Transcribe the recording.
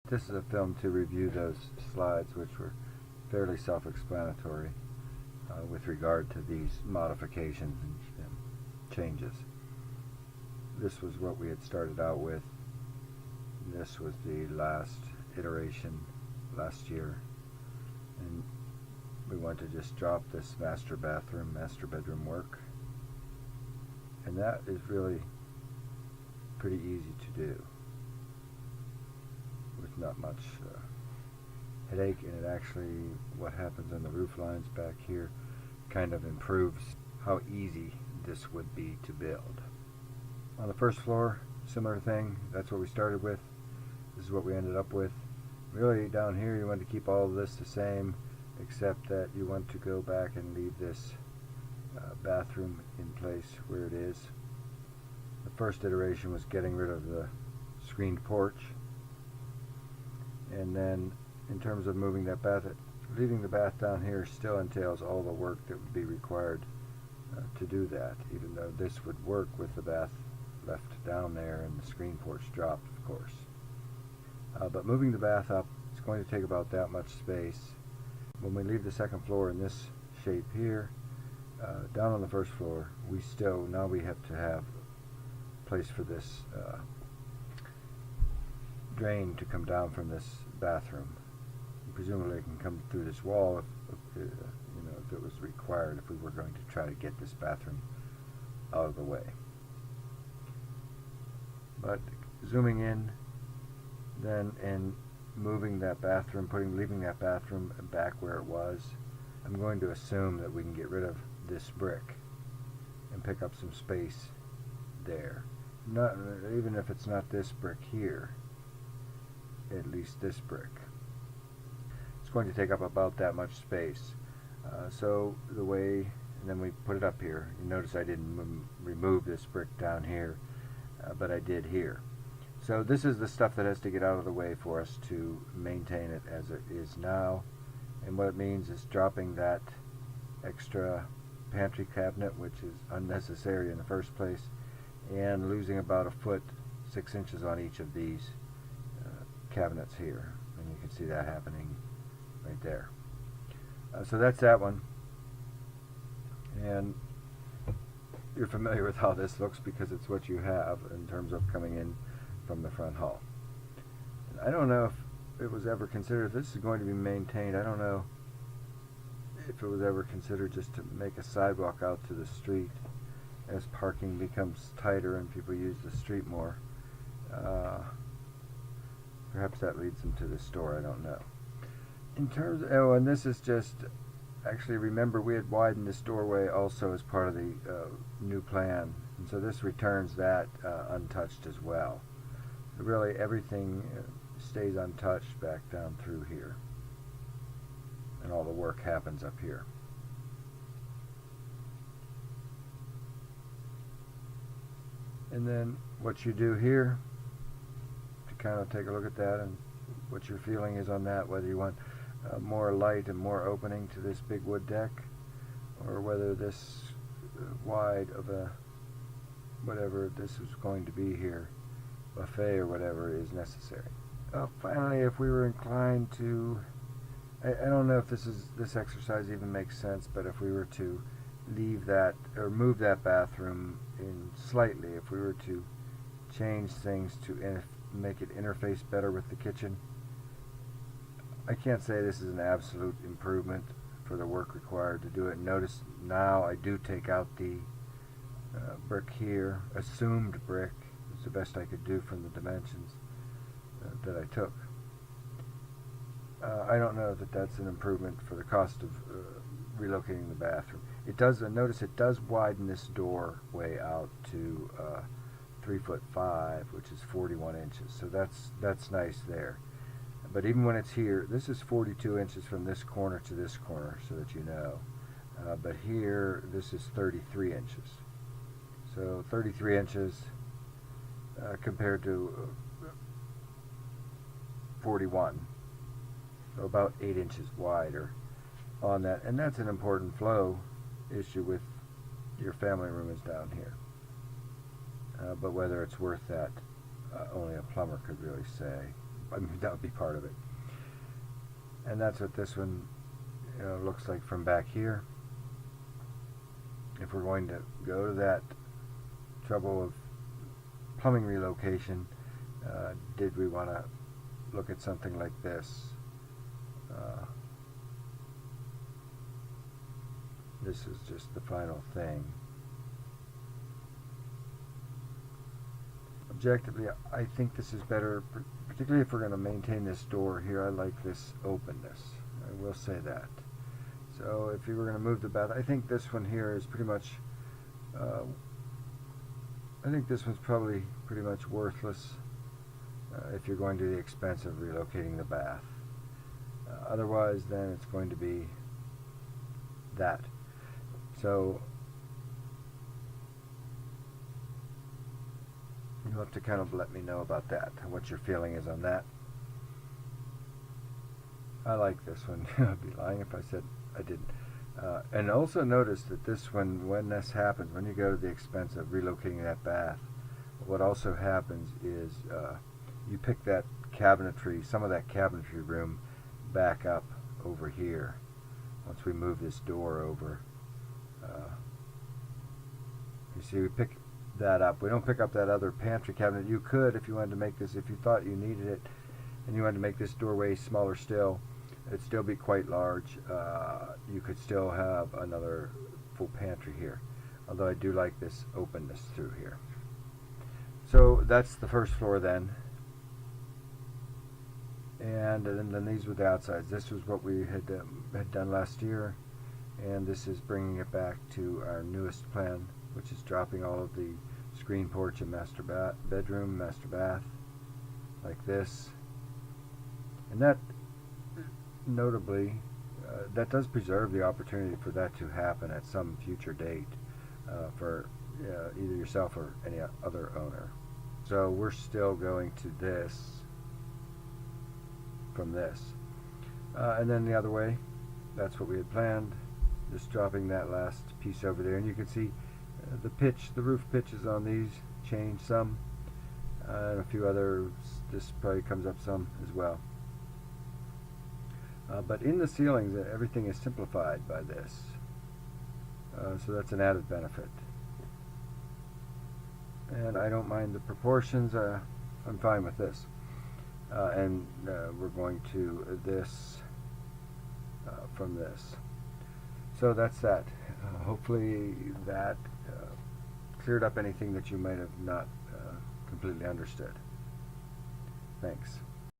This is a film to review those slides, which were fairly self-explanatory with regard to these modifications and changes. This was what we had started out with. This was the last iteration last year, and we want to just drop this master bedroom work, and that is really pretty easy to do with not much headache, and it actually, what happens on the roof lines back here kind of improves how easy this would be to build. On the first floor, similar thing. That's what we started with. This is what we ended up with. Really, down here you want to keep all of this the same, except that you want to go back and leave this bathroom in place where it is. The first iteration was getting rid of the screened porch, and then in terms of moving that bath, leaving the bath down here still entails all the work that would be required to do that, even though this would work with the bath left down there and the screen porch dropped, of course. But moving the bath up, it's going to take about that much space. When we leave the second floor in this shape here, down on the first floor, now we have to have a place for this drain to come down from this bathroom. Presumably it can come through this wall if it was required, if we were going to try to get this bathroom out of the way. But zooming in then and moving that bathroom, leaving that bathroom back where it was, I'm going to assume that we can get rid of this brick and pick up some space there. Not even if it's not this brick here, at least this brick. It's going to take up about that much space. And then we put it up here. You notice I didn't remove this brick down here, but I did here. So this is the stuff that has to get out of the way for us to maintain it as it is now. And what it means is dropping that extra pantry cabinet, which is unnecessary in the first place, and losing about 1 foot 6 inches on each of these cabinets here. And you can see that happening right there. So that's that one. And you're familiar with how this looks because it's what you have in terms of coming in from the front hall. And I don't know if it was ever considered, if this is going to be maintained, I don't know if it was ever considered just to make a sidewalk out to the street as parking becomes tighter and people use the street more. Perhaps that leads them to the store, I don't know. In terms of, and this is just, actually remember we had widened this doorway also as part of the new plan, and so this returns that untouched as well. So really everything stays untouched back down through here, and all the work happens up here. And then what you do here, to kind of take a look at that and what your feeling is on that, whether you want more light and more opening to this big wood deck, or whether this wide of a, whatever this is going to be here, buffet or whatever is necessary. Finally, if we were inclined to, I don't know if this exercise even makes sense, but if we were to leave that or move that bathroom in slightly, if we were to change things to make it interface better with the kitchen, I can't say this is an absolute improvement for the work required to do it. Notice now I do take out the brick here, assumed brick. It's the best I could do from the dimensions that I took. I don't know that that's an improvement for the cost of relocating the bathroom. It does. Notice it does widen this doorway out to 3'5", which is 41 inches. So that's nice there. But even when it's here, this is 42 inches from this corner to this corner, so that you know. But here, this is 33 inches. So 33 inches compared to 41. So about 8 inches wider on that. And that's an important flow issue with your family room is down here. But whether it's worth that, only a plumber could really say. I mean, that would be part of it. And that's what this one looks like from back here. If we're going to go to that trouble of plumbing relocation, did we want to look at something like this? This is just the final thing. Objectively, I think this is better, particularly if we're going to maintain this door here. I like this openness. I will say that. So if you were going to move the bath, I think this one here is pretty much, I think this one's probably pretty much worthless if you're going to the expense of relocating the bath. Otherwise, then it's going to be that. So you'll have to kind of let me know about that, what your feeling is on that. I like this one. I'd be lying if I said I didn't. And also notice that this one, when this happens, when you go to the expense of relocating that bath, what also happens is you pick that cabinetry, some of that cabinetry room back up over here. Once we move this door over, you see we pick that up. We don't pick up that other pantry cabinet. You could, if you wanted to make this, if you thought you needed it and you wanted to make this doorway smaller still, it'd still be quite large. You could still have another full pantry here, although I do like this openness through here. So that's the first floor then. And then these were the outsides. This was what we had done last year, and this is bringing it back to our newest plan, which is dropping all of the screen porch and master bedroom, master bath, like this. And that, notably, that does preserve the opportunity for that to happen at some future date for either yourself or any other owner. So we're still going to this from this. And then the other way, that's what we had planned, just dropping that last piece over there. And you can see the pitch, the roof pitches on these change some, and a few others, this probably comes up some as well. But in the ceilings, everything is simplified by this. So that's an added benefit. And I don't mind the proportions. I'm fine with this. And we're going to this from this. So that's that. Hopefully that cleared up anything that you might have not completely understood. Thanks.